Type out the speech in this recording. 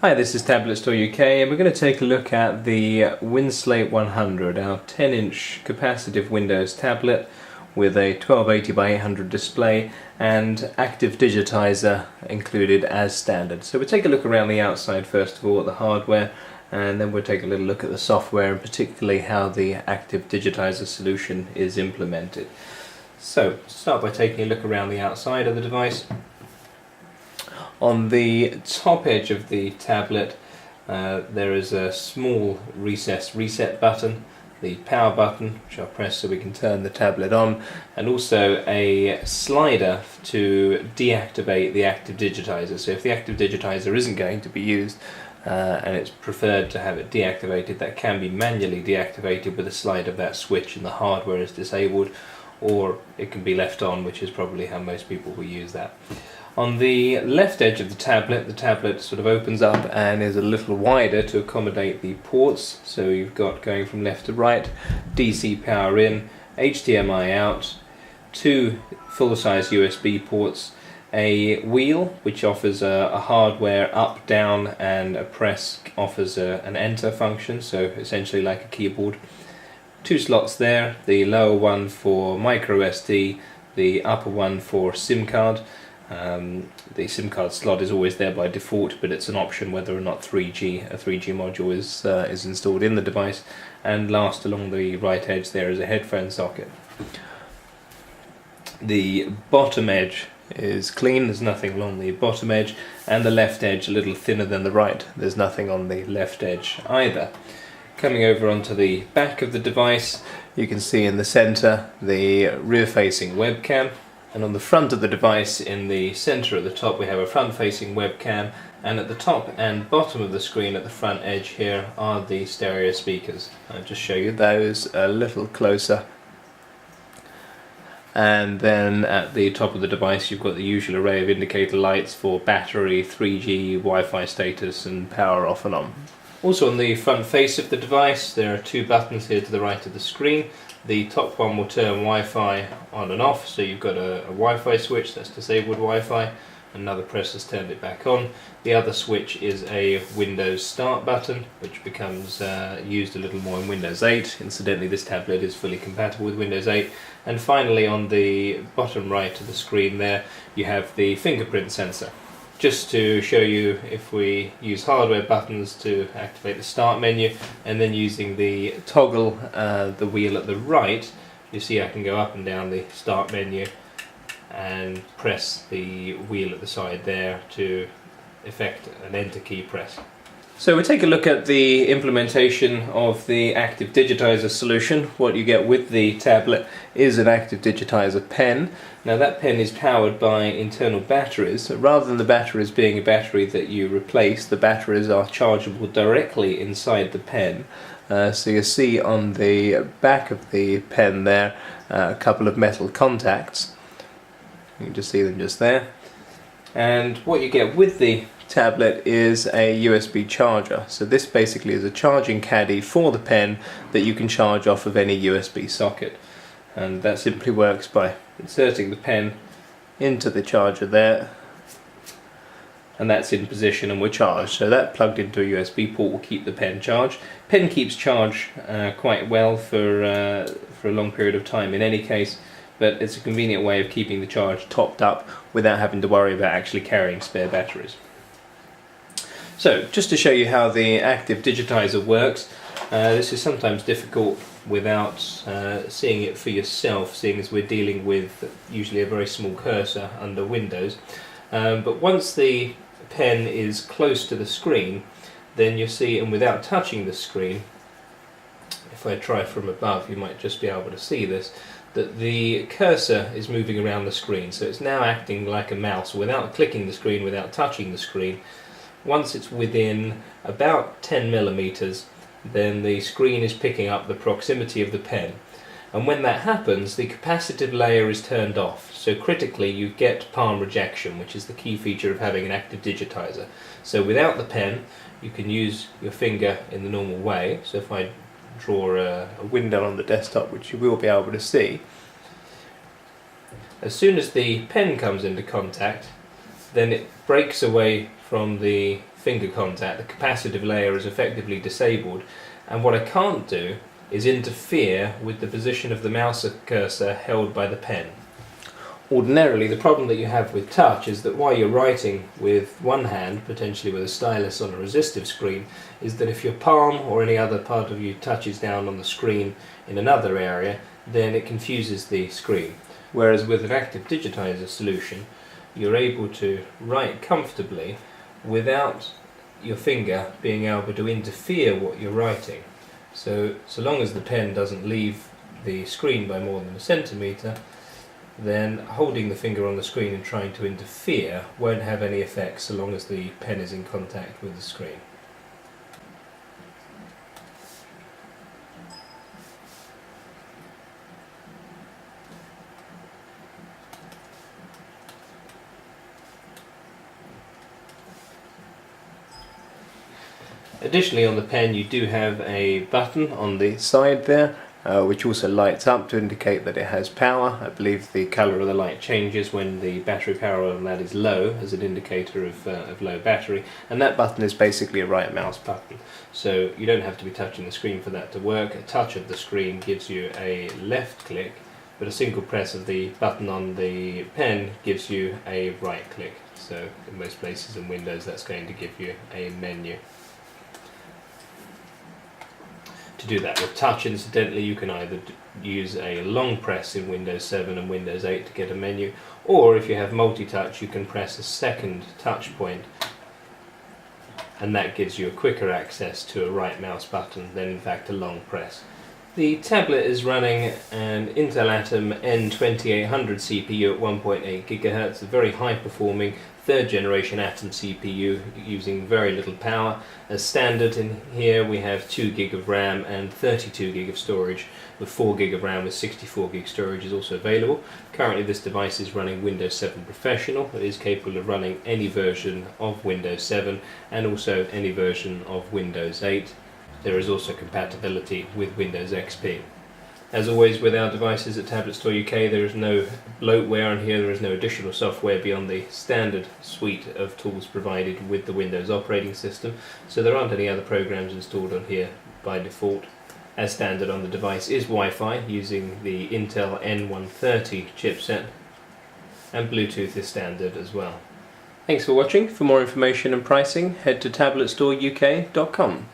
Hi, this is Tablet Store UK, and we're going to take a look at the WinSlate 100, our 10-inch capacitive Windows tablet with a 1280 by 800 display and Active Digitizer included as standard. So we'll take a look around the outside first of all at the hardware, and then we'll take a little look at the software and particularly how the Active Digitizer solution is implemented. So start by taking a look around the outside of the device. On the top edge of the tablet there is a small recessed reset button, the power button, which I'll press so we can turn the tablet on, and also a slider to deactivate the Active Digitizer. So if the Active Digitizer isn't going to be used and it's preferred to have it deactivated, that can be manually deactivated with a slide of that switch and the hardware is disabled, or it can be left on, which is probably how most people will use that. On the left edge of the tablet sort of opens up and is a little wider to accommodate the ports. So you've got, going from left to right, DC power in, HDMI out, two full-size USB ports, a wheel which offers a hardware up, down, and a press offers an enter function, so essentially like a keyboard. Two slots there, the lower one for micro SD, the upper one for SIM card. The SIM card slot is always there by default, but it's an option whether or not a 3G module is installed in the device. And last, along the right edge there is a headphone socket. The bottom edge is clean, there's nothing along the bottom edge, and the left edge a little thinner than the right, there's nothing on the left edge either. Coming over onto the back of the device, you can see in the center the rear-facing webcam. And on the front of the device, in the center at the top, we have a front-facing webcam, and at the top and bottom of the screen at the front edge here are the stereo speakers. I'll just show you those a little closer. And then at the top of the device you've got the usual array of indicator lights for battery, 3G, Wi-Fi status and power off and on. Also on the front face of the device there are two buttons here to the right of the screen. The top one will turn Wi-Fi on and off, so you've got a Wi-Fi switch, that's disabled Wi-Fi. Another press has turned it back on. The other switch is a Windows Start button, which becomes used a little more in Windows 8. Incidentally, this tablet is fully compatible with Windows 8. And finally, on the bottom right of the screen there, you have the fingerprint sensor. Just to show you, if we use hardware buttons to activate the start menu and then using the toggle, the wheel at the right, you see I can go up and down the start menu and press the wheel at the side there to effect an enter key press. So we'll take a look at the implementation of the Active Digitizer solution. What you get with the tablet is an Active Digitizer pen. Now that pen is powered by internal batteries. So rather than the batteries being a battery that you replace, the batteries are chargeable directly inside the pen. So you see on the back of the pen there a couple of metal contacts. You can just see them just there. And what you get with the tablet is a USB charger. So this basically is a charging caddy for the pen that you can charge off of any USB socket. And that simply works by inserting the pen into the charger there, and that's in position and we're charged. So that plugged into a USB port will keep the pen charged. Pen keeps charge quite well for a long period of time in any case, but it's a convenient way of keeping the charge topped up without having to worry about actually carrying spare batteries. So, just to show you how the Active Digitizer works, this is sometimes difficult without seeing it for yourself, seeing as we're dealing with usually a very small cursor under Windows. But once the pen is close to the screen, then you see, and without touching the screen, if I try from above you might just be able to see this, that the cursor is moving around the screen. So it's now acting like a mouse without clicking the screen, without touching the screen. Once it's within about 10 millimeters, then the screen is picking up the proximity of the pen. And when that happens, the capacitive layer is turned off. So critically, you get palm rejection, which is the key feature of having an Active Digitizer. So without the pen, you can use your finger in the normal way. So if I draw a window on the desktop, which you will be able to see, as soon as the pen comes into contact, then it breaks away from the finger contact. The capacitive layer is effectively disabled, and what I can't do is interfere with the position of the mouse cursor held by the pen. Ordinarily, the problem that you have with touch is that while you're writing with one hand, potentially with a stylus on a resistive screen, is that if your palm or any other part of you touches down on the screen in another area, then it confuses the screen. Whereas with an Active Digitizer solution, you're able to write comfortably without your finger being able to interfere what you're writing. So long as the pen doesn't leave the screen by more than a centimetre, then holding the finger on the screen and trying to interfere won't have any effect so long as the pen is in contact with the screen. Additionally, on the pen you do have a button on the side there, which also lights up to indicate that it has power. I believe the colour of the light changes when the battery power on that is low, as an indicator of low battery, and that button is basically a right mouse button, so you don't have to be touching the screen for that to work. A touch of the screen gives you a left click, but a single press of the button on the pen gives you a right click. So in most places in Windows that's going to give you a menu. To do that with touch, incidentally, you can either use a long press in Windows 7 and Windows 8 to get a menu, or if you have multi-touch you can press a second touch point, and that gives you a quicker access to a right mouse button than in fact a long press. The tablet is running an Intel Atom N2800 CPU at 1.8 GHz, a very high performing third generation Atom CPU using very little power. As standard in here we have 2 GB of RAM and 32 GB of storage, with 4 GB of RAM with 64 GB storage is also available. Currently this device is running Windows 7 Professional. It is capable of running any version of Windows 7 and also any version of Windows 8. There is also compatibility with Windows XP. As always with our devices at Tablet Store UK, there is no bloatware on here, there is no additional software beyond the standard suite of tools provided with the Windows operating system, so there aren't any other programs installed on here by default. As standard on the device is Wi-Fi using the Intel N130 chipset, and Bluetooth is standard as well. Thanks for watching. For more information and pricing, head to tabletstoreuk.com.